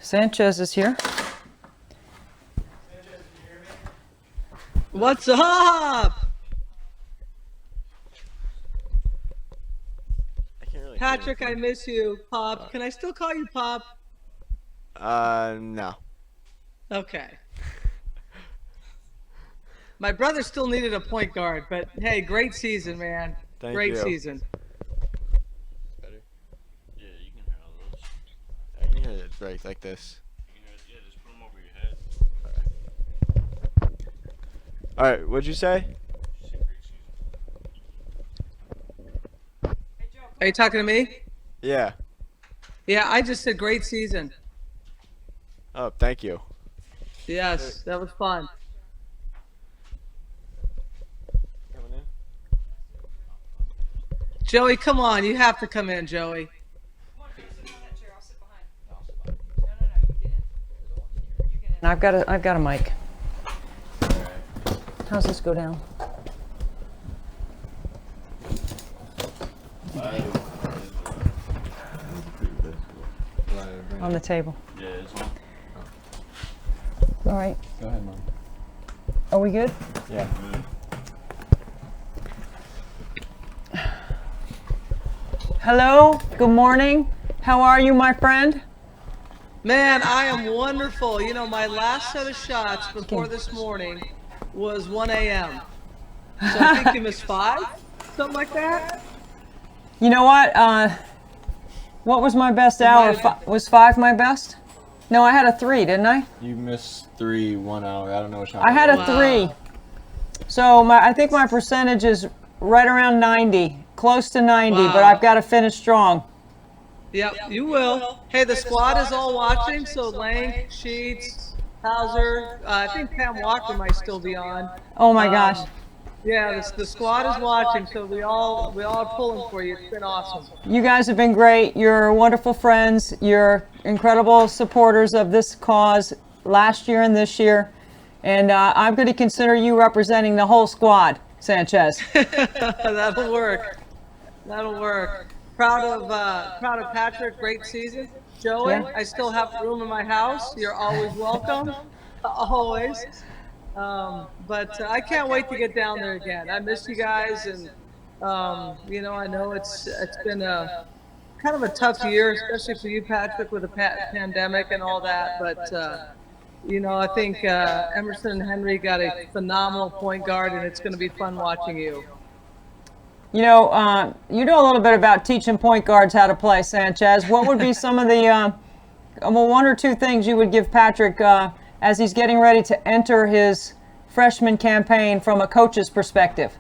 Sanchez is here. What's up? Patrick, I miss you. Pop. Can I still call you Pop? No. Okay. My brother still needed a point guard, but hey, great season, man. Thank great you. season. Better? Yeah, you can hear all those. I can hear it right like this. You can hear, yeah, just put them over your head. Alright, what'd you say? Just say great season. Are you talking to me? Yeah. Yeah, I just said great season. Oh, thank you. Yes, that was fun. Coming in? Joey, come on. You have to come in, Joey. I've got a mic. How's this go down? On the table. Yeah, it's on. All right. Go ahead, Mom. Are we good? Yeah. Hello. Good morning. How are you, my friend? Man, I am wonderful. You know, my last set of shots before this morning was 1 a.m. So I think you missed 5? Something like that? You know what was my best hour? Was 5 my best? No, I had a 3, didn't I? You missed 3 1 hour. I don't know which time. I had a Wow. 3. So I think my percentage is right around 90, close to 90, but Wow. I've got to finish strong. Yep, you will. Hey, the squad is all watching, so Lang, Sheets, Hauser, I think Pam Walker might still be on. Oh my gosh. Yeah, the squad is watching, so we all are pulling for you. It's been awesome. You guys have been great. You're wonderful friends. You're incredible supporters of this cause last year and this year. And I'm going to consider you representing the whole squad, Sanchez. That'll work. That'll work. Proud of Patrick. Great season. Joey, Yeah. I still have room in my house. You're always welcome. Always. But I can't wait to get down there again. I miss you guys, and you know, I know it's been a kind of a tough year, especially for you, Patrick, with the pandemic and all that. But you know, I think Emerson and Henry got a phenomenal point guard, and it's going to be fun watching you. You know, you know a little bit about teaching point guards how to play, Sanchez. What would be some of the, well, 1 or 2 things you would give Patrick as he's getting ready to enter his freshman campaign from a coach's perspective?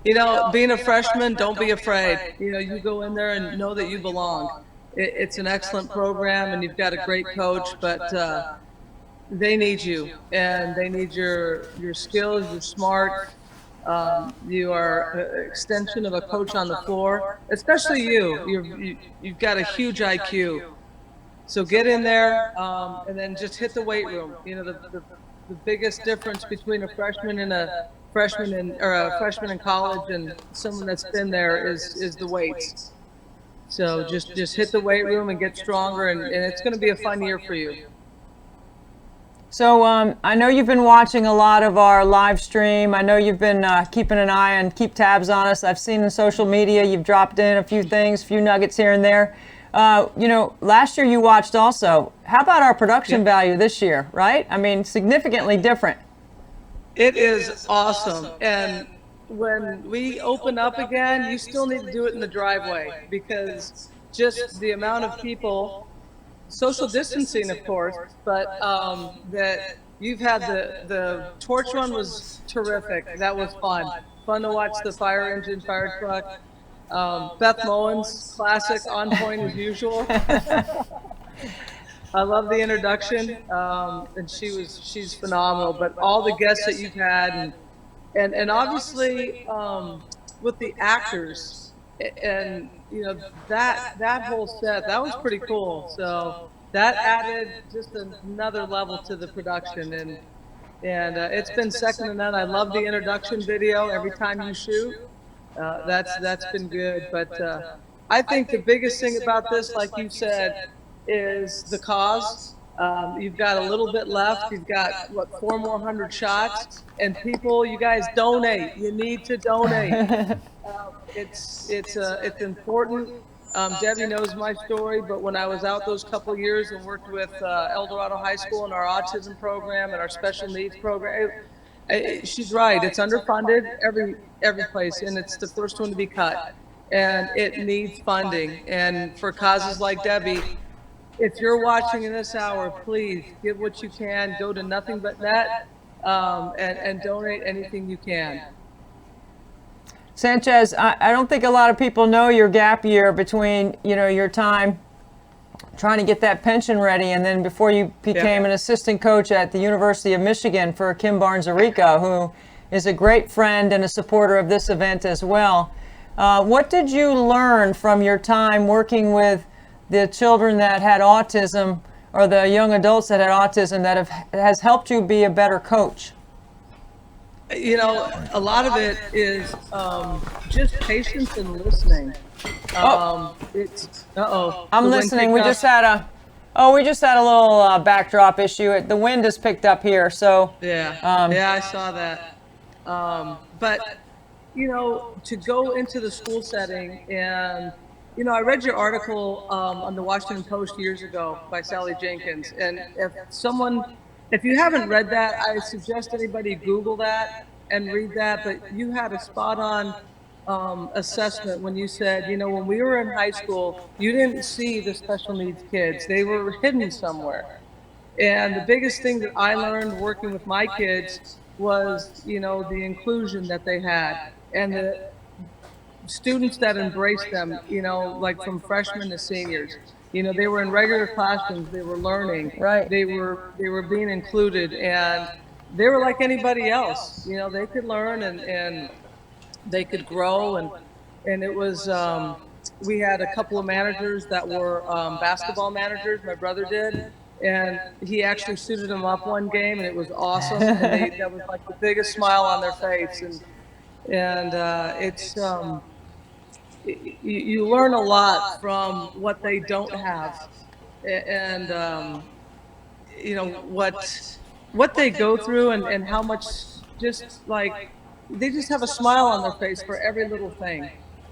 You know, being a freshman, don't be afraid. You know, you go in there and know that you belong. It's an excellent program, and you've got a great coach, but they need you, and they need your skills. You're smart. You are an extension of a coach on the floor, especially you. You've got a huge IQ. So get in there and then just hit the weight room. You know, the biggest difference between a freshman and a freshman in college and someone that's been there is the weights. So just hit the weight room and get stronger, and it's going to be a fun year for you. So I know you've been watching a lot of our live stream. I know you've been keeping an eye and keep tabs on us. I've seen in social media you've dropped in a few things, a few nuggets here and there. You know, last year you watched also. How about our production value this year, right? I mean, significantly different. It is awesome. And when we open up again, you still need to do it in the driveway, because just the amount of people, social distancing, of course, but that you've had the torch run was terrific. That was fun to watch the fire engine, fire truck. Beth Moen's classic, on point as usual. I love the introduction, and she's phenomenal. But all the guests that you've had, and obviously with the actors, and you know that whole set, that was pretty cool. So that added just another level to the production, and it's been second to none. I love the introduction video every time you shoot. That's been good. But I think the biggest thing about this, like you said, is the cause. You've got a little bit left. You've got, what, 400 more shots? And people, you guys donate. You need to donate. It's important. Debbie knows my story, but when I was out those couple years and worked with El Dorado High School and our autism program and our special needs program, she's right. It's underfunded every place, and it's the first one to be cut. And it needs funding. And for causes like Debbie, if you're watching in this hour, please give what you can. Go to Nothing But Net and donate anything you can. Sanchez, I don't think a lot of people know your gap year between, your time trying to get that pension ready and then before you became an assistant coach at the University of Michigan for Kim Barnes-Arico, who is a great friend and a supporter of this event as well. What did you learn from your time working with the children that had autism or the young adults that had autism that has helped you be a better coach? A lot of it is just patience and listening. I'm listening. We just had a little backdrop issue. The wind has picked up here, so. Yeah, I saw that. But, to go into the school setting and, I read your article on the Washington Post years ago by Sally Jenkins. And if you haven't read that, I suggest anybody Google that and read that. But you had a spot on assessment when you said, when we were in high school, you didn't see the special needs kids. They were hidden somewhere. And the biggest thing that I learned working with my kids was, the inclusion that they had and the students that embraced them, like from freshmen to seniors. They were in regular classrooms, they were learning, right. They were being included, and they were like anybody else. They could learn and they could grow, and it was, we had a couple of managers that were basketball managers, my brother did, and he actually suited them up one game, and it was awesome, and that was like the biggest smile on their face, and it's, you learn a lot from what they don't have, and what they go through, and how much just like they just have a smile on their face for every little thing.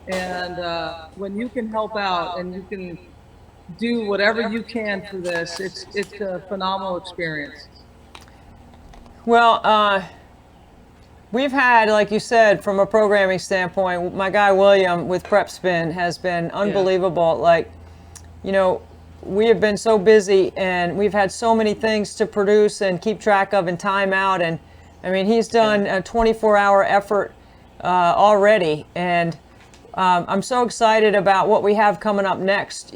And when you can help out and you can do whatever you can for this, it's a phenomenal experience. Well, we've had, like you said, from a programming standpoint, my guy William with Prep Spin has been unbelievable. Like, we have been so busy and we've had so many things to produce and keep track of and time out. And I mean, he's done a 24-hour effort already. And I'm so excited about what we have coming up next.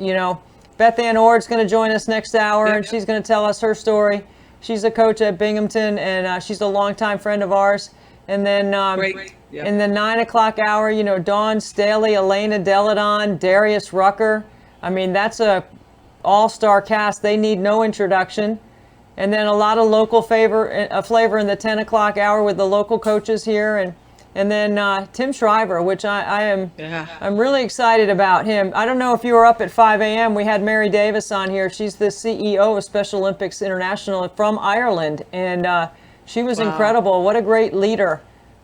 Beth Ann Ord's going to join us next hour, and she's going to tell us her story. She's a coach at Binghamton, and she's a longtime friend of ours. And then in the 9 o'clock hour, Dawn Staley, Elena Deladon, Darius Rucker. I mean, that's a all-star cast. They need no introduction. And then a lot of local flavor in the 10 o'clock hour with the local coaches here. And then Tim Shriver, which I'm really excited about him. I don't know if you were up at 5 a.m. We had Mary Davis on here. She's the CEO of Special Olympics International from Ireland. And she was incredible. What a great leader.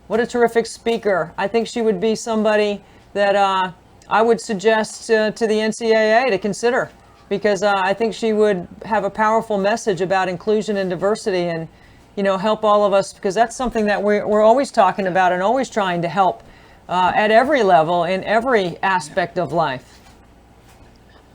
What a terrific speaker. I think she would be somebody that I would suggest to the NCAA to consider, because I think she would have a powerful message about inclusion and diversity and, help all of us, because that's something that we're always talking about and always trying to help at every level in every aspect of life.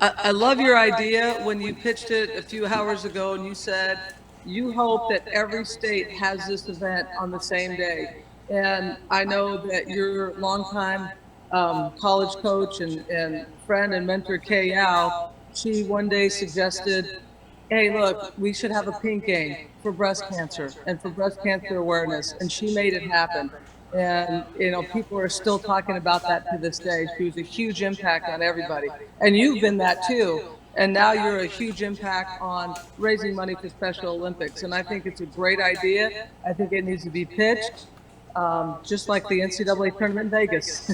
I love your idea when you pitched it a few hours ago and you said you hope that every state has this event on the same day. And I know that your longtime college coach and friend and mentor, Kay Yao, she one day suggested, hey, look, we should have a pink game for breast cancer and for breast cancer awareness. And she made it happen. And, people are still talking about that to this day. She was a huge impact on everybody. And you've been that too. And now you're a huge impact on raising money for Special Olympics. And I think it's a great idea. I think it needs to be pitched. just like the NCAA tournament in Vegas.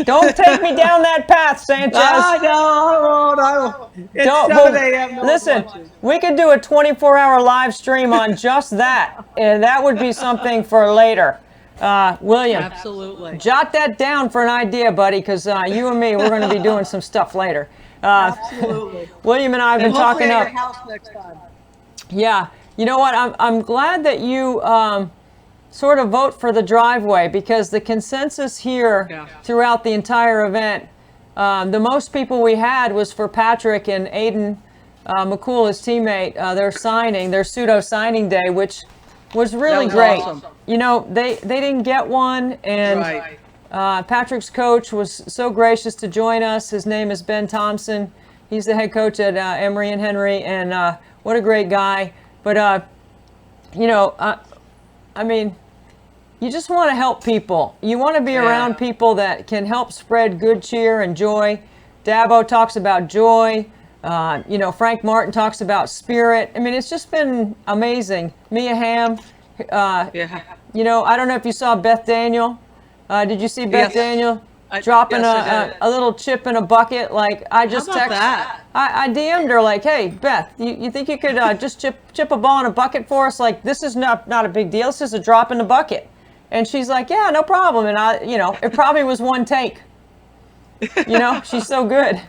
Don't take me down that path, Sanchez. I won't. It's Don't, 7 a.m. No one's listen, watching. we could do a 24-hour live stream on just that, and that would be something for later. William, Absolutely. jot that down for an idea, buddy, because you and me, we're going to be doing some stuff later. Absolutely. William and I have been And hopefully talking at up. your house next time. Yeah, you know what? I'm glad that you sort of vote for the driveway, because the consensus here throughout the entire event, the most people we had was for Patrick and Aiden McCool, his teammate, their pseudo signing day, which was really was great. awesome. You know, they didn't get one, and Right. Patrick's coach was so gracious to join us. His name is Ben Thompson. He's the head coach at Emory and Henry, and what a great guy. But, you know, I mean, you just want to help people. You want to be around people that can help spread good cheer and joy. Dabo talks about joy. You know, Frank Martin talks about spirit. I mean, it's just been amazing. Mia Hamm. You know, I don't know if you saw Beth Daniel. Did you see Beth Yes. Daniel I- dropping yes, I did. a little chip in a bucket? Like, I just How about texted. that? I DM'd her like, hey, Beth, you think you could just chip a ball in a bucket for us? Like, this is not a big deal. This is a drop in the bucket. And she's like, yeah, no problem. And you know, it probably was one take. You know, she's so good.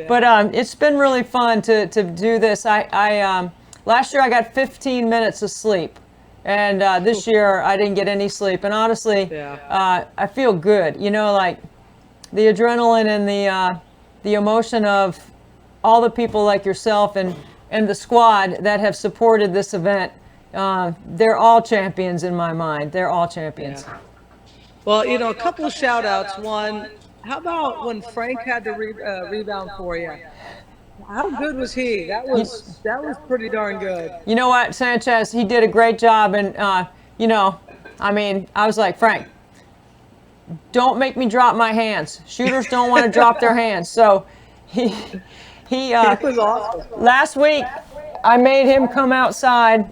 But it's been really fun to do this. I last year I got 15 minutes of sleep, and this year I didn't get any sleep. And honestly, I feel good. You know, like the adrenaline and the emotion of all the people like yourself and the squad that have supported this event. They're all champions in my mind. They're all champions. Well, you know, a couple of shout outs. One, how about when Frank had to rebound for you? How good was he? That was pretty darn good. You know what, Sanchez, he did a great job. And, you know, I mean, I was like, Frank, don't make me drop my hands. Shooters don't want to drop their hands. So he It was awesome. last week, I made him come outside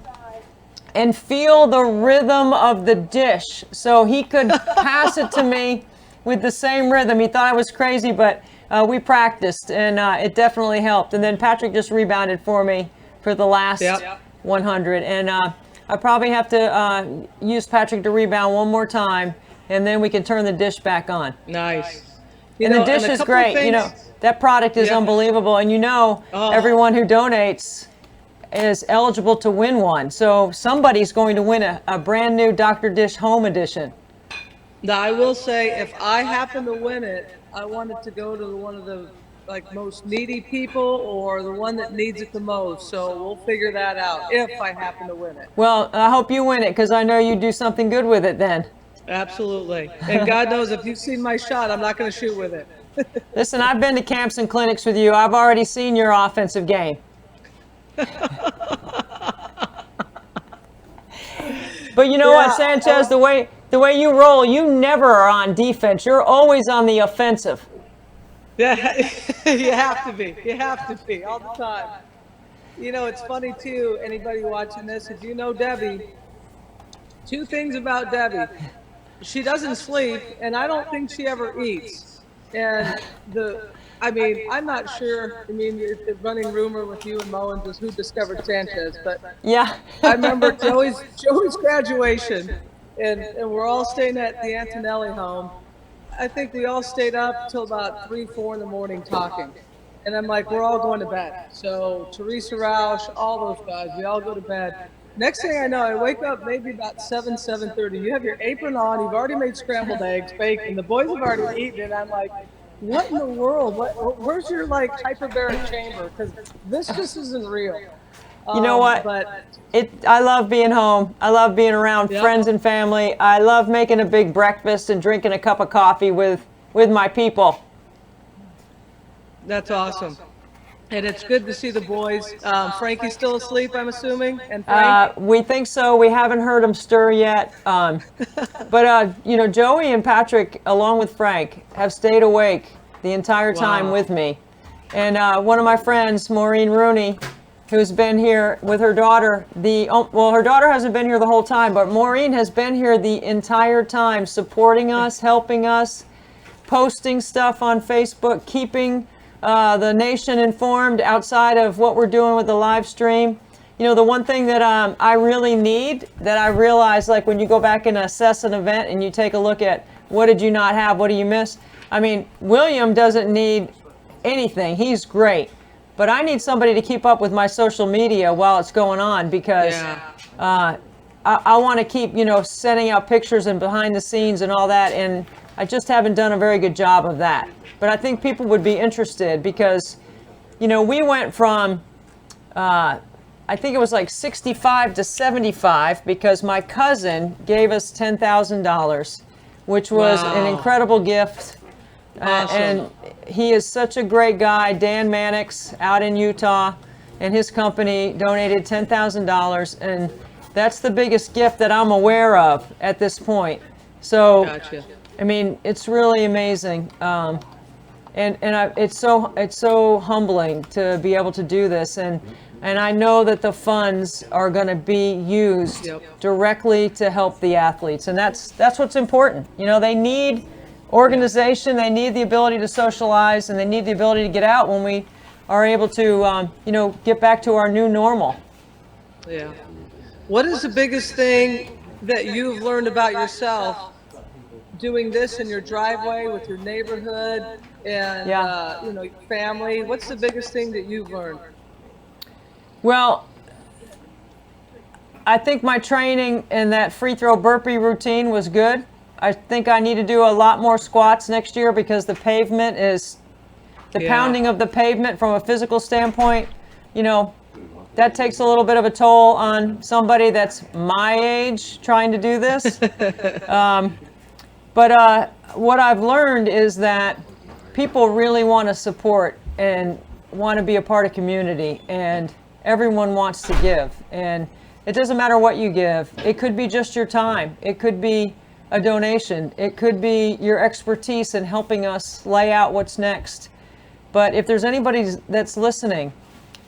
and feel the rhythm of the dish so he could pass it to me with the same rhythm. He thought I was crazy, but we practiced, and it definitely helped. And then Patrick just rebounded for me for the last 100. And I probably have to use Patrick to rebound one more time, and then we can turn the dish back on. Nice. And the dish is great. You know, that product is unbelievable. And you know, everyone who donates is eligible to win one. So somebody's going to win a brand new Dr. Dish Home Edition. Now, I will say, if I happen to win it, I want it to go to one of the most needy people or the one that needs it the most. So we'll figure that out if I happen to win it. Well, I hope you win it, because I know you do something good with it then. Absolutely. And God knows, if you've seen my shot, I'm not going to shoot with it. Listen, I've been to camps and clinics with you. I've already seen your offensive game. But you know what, Sanchez, the way you roll, you never are on defense. You're always on the offensive. Yeah, you have to be. You have to be all the time. You know, it's funny too, anybody watching this, if you know Debbie, two things about Debbie. She doesn't sleep, and I don't think she ever eats. And I'm not sure. I mean, the running rumor with you and Moen was who discovered Sanchez, but yeah. I remember Joey's graduation, and we're all staying at the Antonelli home. I think we all stayed up till about 3, 4 in the morning talking. And I'm like, we're all going to bed. So Teresa Roush, all those guys, we all go to bed. Next thing I know, I wake up maybe about 7:30. You have your apron on, you've already made scrambled eggs, bacon, the boys have already eaten, and I'm like, what in the world? Where's your hyperbaric chamber? Because this just isn't real. You know what? I love being home. I love being around friends and family. I love making a big breakfast and drinking a cup of coffee with my people. That's awesome. And it's good to see the boys. Frankie's still asleep, I'm assuming? And Frank? We think so. We haven't heard him stir yet. But you know, Joey and Patrick, along with Frank, have stayed awake the entire time with me. And one of my friends, Maureen Rooney, who's been here with her daughter. Well, her daughter hasn't been here the whole time, but Maureen has been here the entire time, supporting us, helping us, posting stuff on Facebook, keeping the nation informed outside of what we're doing with the live stream. You know, the one thing that I really need, that I realize, like when you go back and assess an event and you take a look at what did you not have, what do you miss? I mean, William doesn't need anything. He's great. But I need somebody to keep up with my social media while it's going on, because I want to keep, you know, sending out pictures and behind the scenes and all that. And I just haven't done a very good job of that. But I think people would be interested because, you know, we went from, I think it was like 65 to 75 because my cousin gave us $10,000, which was an incredible gift. Awesome. And he is such a great guy. Dan Mannix out in Utah and his company donated $10,000. And that's the biggest gift that I'm aware of at this point. So, Gotcha. I mean, it's really amazing. It's so humbling to be able to do this. And I know that the funds are going to be used directly to help the athletes. And that's what's important. You know, they need organization, they need the ability to socialize, and they need the ability to get out when we are able to, you know, get back to our new normal. Yeah. What is the biggest thing that you've learned about yourself doing this in your driveway with your neighborhood and you know, your family? What's the biggest thing that you've learned? Well, I think my training in that free throw burpee routine was good. I think I need to do a lot more squats next year because the pavement is, the pounding of the pavement from a physical standpoint, you know, that takes a little bit of a toll on somebody that's my age trying to do this. But what I've learned is that people really want to support and want to be a part of community, and everyone wants to give. And it doesn't matter what you give. It could be just your time. It could be a donation. It could be your expertise in helping us lay out what's next. But if there's anybody that's listening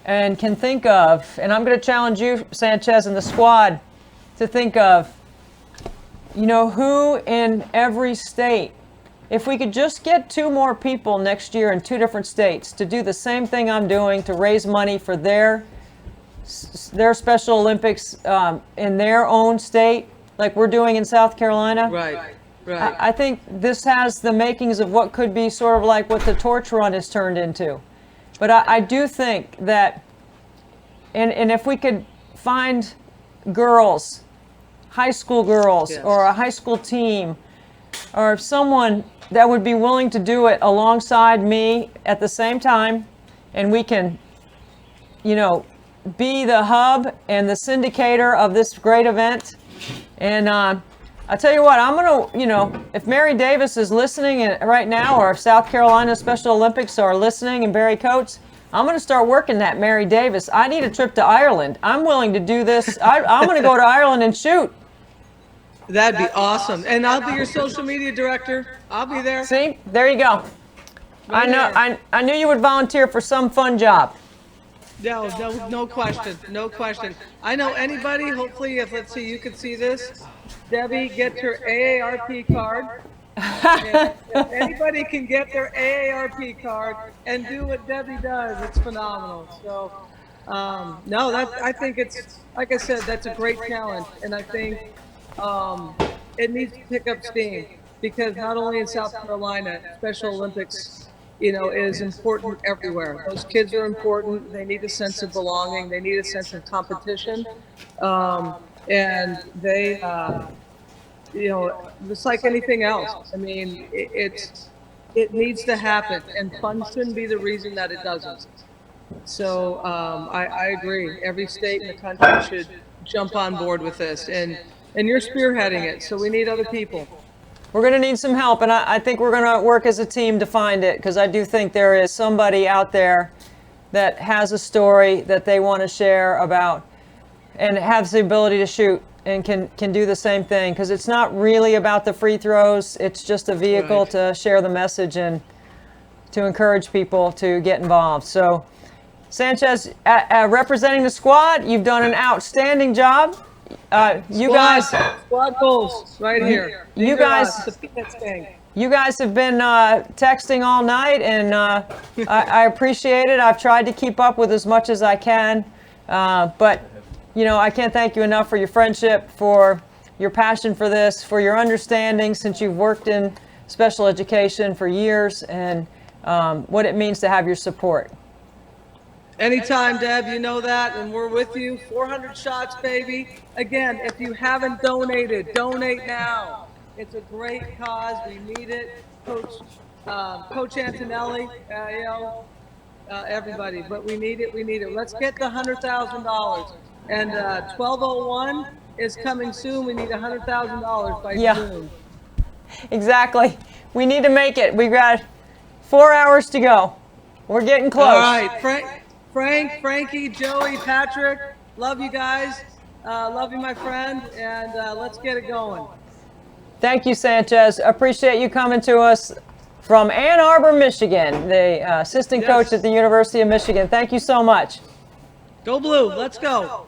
and can think of, and I'm going to challenge you, Sanchez, and the squad, to think of, you know, who in every state, if we could just get 2 more people next year in 2 different states to do the same thing I'm doing, to raise money for their Special Olympics in their own state, like we're doing in South Carolina. Right. I think this has the makings of what could be sort of like what the torch run has turned into. But I do think that, and if we could find girls, high school girls, or a high school team, or someone that would be willing to do it alongside me at the same time, and we can, you know, be the hub and the syndicator of this great event. And I tell you what, I'm going to, you know, if Mary Davis is listening right now, or if South Carolina Special Olympics are listening, and Barry Coates, I'm going to start working that Mary Davis. I need a trip to Ireland. I'm willing to do this. I'm going to go to Ireland and shoot. That'd be awesome. And I'll be your social media director. I'll be there. See, there you go. I knew you would volunteer for some fun job. No question. No question. I know anybody, hopefully, if, let's see, you can see this. Debbie, get your AARP card. And if anybody can get their AARP card and do what Debbie does, it's phenomenal. So, no, I think it's, like I said, that's a great challenge. And I think it needs to pick up steam, because not only in South Carolina, Special Olympics, you know, is important everywhere. Those kids are important. They need a sense of belonging. They need a sense of competition. And they, you know, it's like anything else. I mean, it needs to happen, and funds shouldn't be the reason that it doesn't. So I agree. Every state in the country should jump on board with this, and you're spearheading it. So we need other people. We're going to need some help, and I think we're going to work as a team to find it, because I do think there is somebody out there that has a story that they want to share about and has the ability to shoot and can do the same thing, because it's not really about the free throws. It's just a vehicle to share the message and to encourage people to get involved. So Sanchez, representing the squad, you've done an outstanding job. You guys, Squad goals right here. you These are guys- us, the Peanuts gang. you guys have been texting all night, and I appreciate it. I've tried to keep up with as much as I can, but you know, I can't thank you enough for your friendship, for your passion for this, for your understanding since you've worked in special education for years, and what it means to have your support. Anytime, Deb, you know that, and we're with you. 400 shots, baby. Again, if you haven't donated, donate now. It's a great cause. We need it. Coach Antonelli, everybody, but we need it. We need it. Let's get the $100,000. And 1201 is coming soon. We need $100,000 by June. Exactly. We need to make it. We got 4 hours to go. We're getting close. All right, Frank, Frankie, Joey, Patrick, love you guys. Love you, my friend, and let's get it going. Thank you, Sanchez. Appreciate you coming to us from Ann Arbor, Michigan, the assistant coach at the University of Michigan. Thank you so much. Go Blue, let's go.